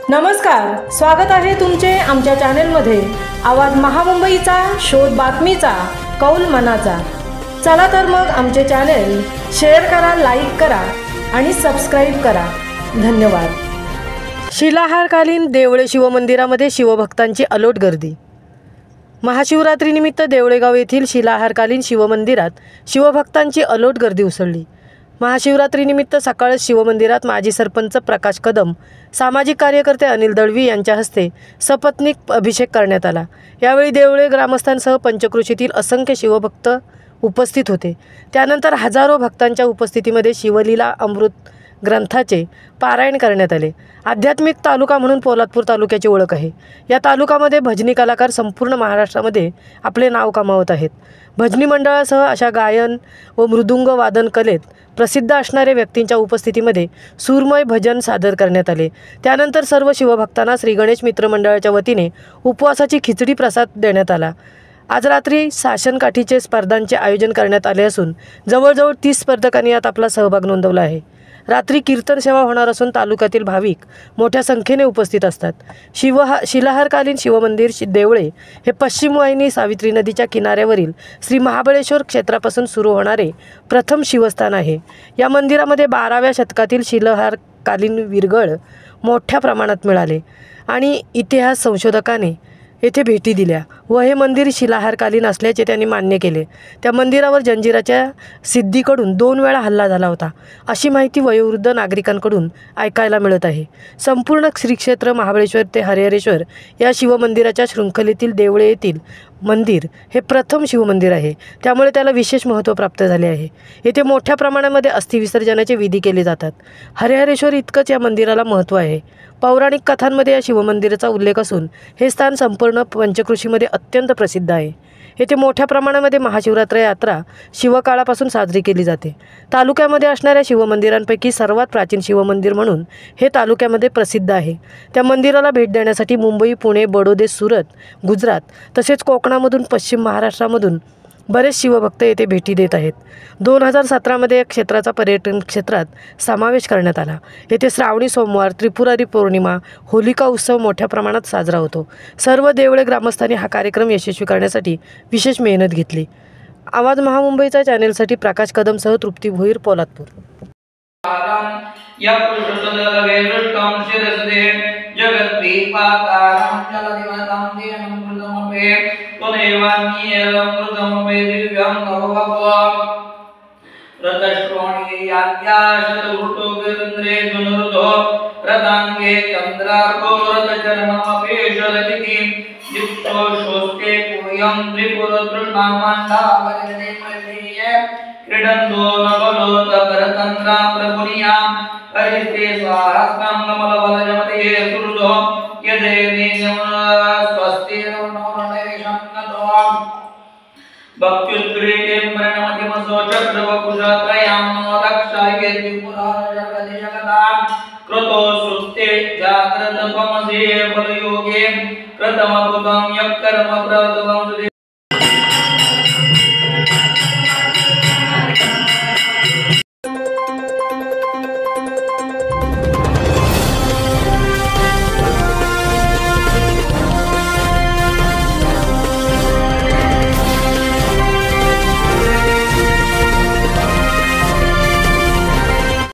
नमस्कार, स्वागत आहे तुमचे आमच्या चॅनेलमध्ये। आवाज महामुंबईचा, शोध बातमीचा, कौल मनाचा। चला तर मग आमचे चॅनेल शेअर करा, लाईक करा आणि सबस्क्राइब करा। धन्यवाद। शिलाहारकालीन देवळे शिवमंदिरामध्ये शिवभक्तांची अलोट गर्दी। महाशिवरात्रीनिमित्त देवळेगाव येथील शिलाहारकालीन शिवमंदिरात शिवभक्तांची अलोट गर्दी उसळली। महाशिवरात्रीनिमित्त सकाळच शिवमंदिरात माजी सरपंच प्रकाश कदम, सामाजिक कार्यकर्ते अनिल दळवी यांच्या हस्ते सपत्नीक अभिषेक करण्यात आला। यावेळी देवळे ग्रामस्थांसह पंचक्रोशीतील असंख्य शिवभक्त उपस्थित होते। त्यानंतर हजारो भक्तांच्या उपस्थितीमध्ये शिवलीला अमृत ग्रंथाचे पारायण करण्यात आले। आध्यात्मिक तालुका म्हणून पोलादपूर तालुक्याची ओळख आहे। या तालुक्यामध्ये भजनी कलाकार संपूर्ण महाराष्ट्रामध्ये आपले नाव कमावत आहेत। भजनी मंडळासह अशा गायन व मृदुंग वादन कलेत प्रसिद्ध असणाऱ्या व्यक्तींच्या उपस्थितीमध्ये सूरमय भजन सादर करण्यात आले। त्यानंतर सर्व शिवभक्तांना श्री गणेश मित्र मंडळाच्या वतीने उपवासाची खिचडी प्रसाद देण्यात आला। आज रात्री साशनकाठीचे स्पर्धांचे आयोजन करण्यात आले असून जवळजवळ 30 स्पर्धकांनी यात आपला सहभाग नोंदवला आहे। रात्री कीर्तन सेवा होणार असून तालुक्यातील भाविक मोठ्या संख्येने उपस्थित असतात। शिलाहारकालीन शिवमंदिर देवळे हे पश्चिम वाहिनी सावित्री नदीच्या किनाऱ्यावरील श्री महाबळेश्वर क्षेत्रापासून सुरू होणारे प्रथम शिवस्थान आहे। या मंदिरामध्ये 12व्या शतकातील शिलाहारकालीन विरगळ मोठ्या प्रमाणात मिळाले आणि इतिहास संशोधकाने येथे भेटी दिल्या व हे मंदिर शिलाहारकालीन असल्याचे त्यांनी मान्य केले। त्या मंदिरावर जंजिराच्या सिद्धीकडून 2 वेळा हल्ला झाला होता अशी माहिती वयोवृद्ध नागरिकांकडून ऐकायला मिळत आहे। संपूर्ण श्रीक्षेत्र महाबळेश्वर ते हरिहरेश्वर या शिवमंदिराच्या शृंखलेतील देवळे येथील मंदिर हे प्रथम शिवमंदिर आहे, त्यामुळे त्याला विशेष महत्त्व प्राप्त झाले आहे। येथे मोठ्या प्रमाणामध्ये अस्थि विसर्जनाचे विधी केले जातात। हरिहरेश्वर इतकंच या मंदिराला महत्त्व आहे। पौराणिक कथांमध्ये या शिवमंदिराचा उल्लेख असून हे स्थान संपूर्ण पंचक्रोशीमध्ये अत्यंत प्रसिद्ध आहे। येथे मोठ्या प्रमाणामध्ये महाशिवरात्र यात्रा शिवकाळापासून साजरी केली जाते। तालुक्यामध्ये असणाऱ्या शिवमंदिरांपैकी सर्वात प्राचीन शिवमंदिर म्हणून हे तालुक्यामध्ये प्रसिद्ध आहे। त्या मंदिराला भेट देण्यासाठी मुंबई, पुणे, बडोदे, सुरत, गुजरात तसेच कोकणामधून पश्चिम महाराष्ट्रामधून बरेच शिवभक्त येथे भेटी देत आहेत। 2017मध्ये या क्षेत्राचा पर्यटन क्षेत्रात समावेश करण्यात आला। येथे श्रावणी सोमवार, त्रिपुरारी पौर्णिमा, होलिका उत्सव मोठ्या प्रमाणात साजरा होतो। सर्व देवळे ग्रामस्थांनी हा कार्यक्रम यशस्वी करण्यासाठी विशेष मेहनत घेतली। आवाज महामुंबईचा चॅनेलसाठी प्रकाश कदमसह तृप्ती भोईर, पोलादपूर। रतांगे चंद्रार्को रतचरणमपेशलतिथि दिक्षो शोस्ते पूयं त्रिपुरतृष्णामण्डावरणे मल्लीये क्रीडन्तो नवलोकपरतन्त्रां प्रपुनियां हरिस्ते स्वाहस्तं कमलवलजमते सुहृदो यदेवे स्वस्तिर्नोरणेशं नतो भक्त्युत्प्रीतिं प्रणमतिमसो चक्रवकुशत्रयां नो रक्षाये त्रिपुराजगदिजगतां कृतो सुप्ते जाग्रतपमसे बलयोगे प्रथमभूतं यः कर्म प्रथमं